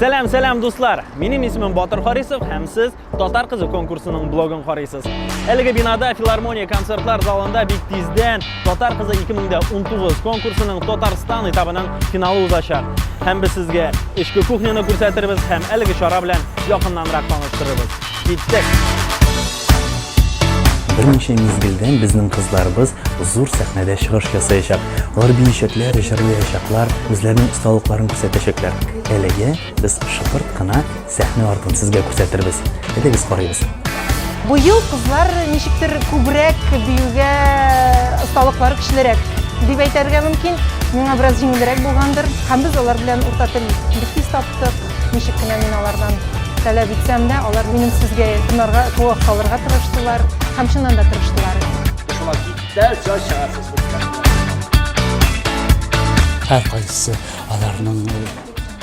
Selam dostlar. Benim ismim Botir Xorisov, hem siz Tatar qizi konkursining blogini qaraysiz. Elgi binada Filarmoniya konsertlar zalında Biktizdan Tatar qizi 2019 konkursining Tatariston etabining finali uzashar. Hem biz sizga ishki kuxnyani ko'rsatiramiz, hem elgi shora bilan yaqinlanroq tanishtiramiz. Ketdik. Bir necha mezgildan bizning qizlarimiz huzur sahnada shirosh yasayashar. Ular biyishaklar, ijrolayashaklar, o'zlarining ustaliklarini ko'rsatashaklar. Haliga biz shipirtqina sahna ortini sizga ko'rsatiramiz. Biz qaraymiz. Bu yıl kızlar nişiktir kübrek, büyüge, ustalıkları kişilerek dip aytarga mümkün. Mena biraz jеңілдерәк булгандыр. Һәм biz алар белән урта тел бик таптык. Ничек кенә мин алардан таләп итсәм дә, алар минем сүзгә тынарга, куак калырга тырыштылар. Һәм чыннан да тырыштылар. Шуңа китте, чай чыгарсыз бу. Her qaysı alarının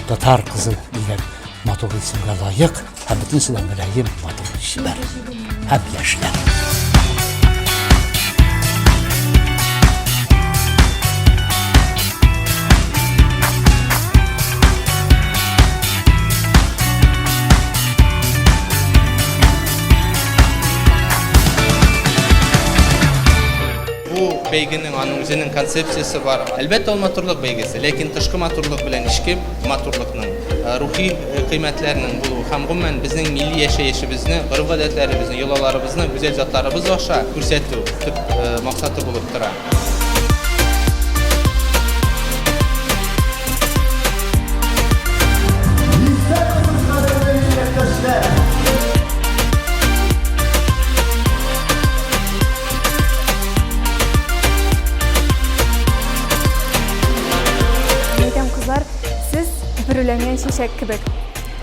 Tatar kızı degen matol isimga layık. Hem bütün sizden müleyim matol şiber. Hem yaşlar. Bu beyginin özünün konsepsiyası var. Elbette ol matурluk beygesi, lekin tışkı matурluk bilen işki matурlukның ruhi kıymetlerinin buluğu hem gümmen bizning milli yaşayışımızı, ırf adetlerimizni, yolalarımızı, güzel zatlarımızı aşağı көрсету tüp maksatı bulup tura. Kızlar, siz bürülengen şişek kibek.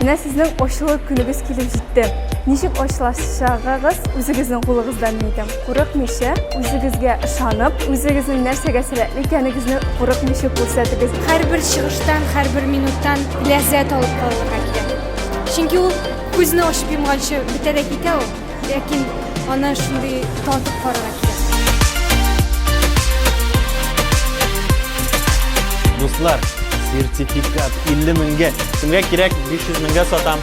Yine sizin oşuluk gününüz kilip ciddi. Nişik oşulaşacağınız özünüzün kulağınızdan neydim. Korkmayışı, özünüzge ışanıp, özünüzün nersege sürekli kendinizni korkmayışı ko'rsatınız. Her bir çıkıştan, her bir minuttan lezzet alıp kalırlar ki. Çünkü o gözünü açıp yumğanışı biterek ite o. Lakin ana şimdi tatıp kalırlar ki. Dostlar, sertifikat 50 mingga, kimga kerak 500 mingga sotam.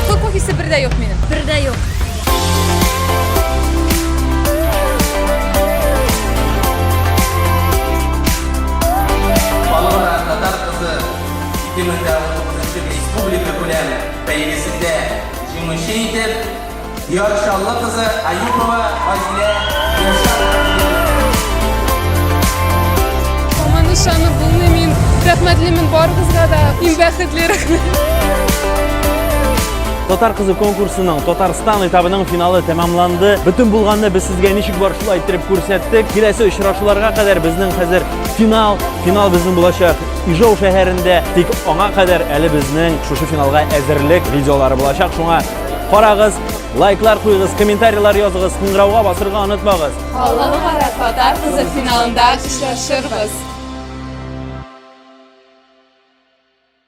Ko'k ofisi birda yo'q mening. Birda yo'q. Balona Tatar kızı 2019 Respublika Ko'lam beygisinde jing'ushi etib, Yorshalli kızı Ayupova Fazila Aman nişanı bulmayayım. Rahmetlimin bor kızga da en baxtli rahmet. Tatar qizi konkursining Tatariston etabining finali tamamlandı. Bütün bulganda biz sizga nechik bor shulay aytib ko'rsatdik. Kelasi uchrashuvlarga qadar bizning hozir final bizning bo'lashar. Ijov shaharida tik ona qadar ali bizning shu finalga hozirlik videolari bo'lashaq. Shunga qarag'iz, like'lar qo'ying'iz, kommentariyalar yozing'iz, qo'ng'iroqqa bosirga unutmag'iz. Allah'a emanet Tatar kızı finalında işleşiriz.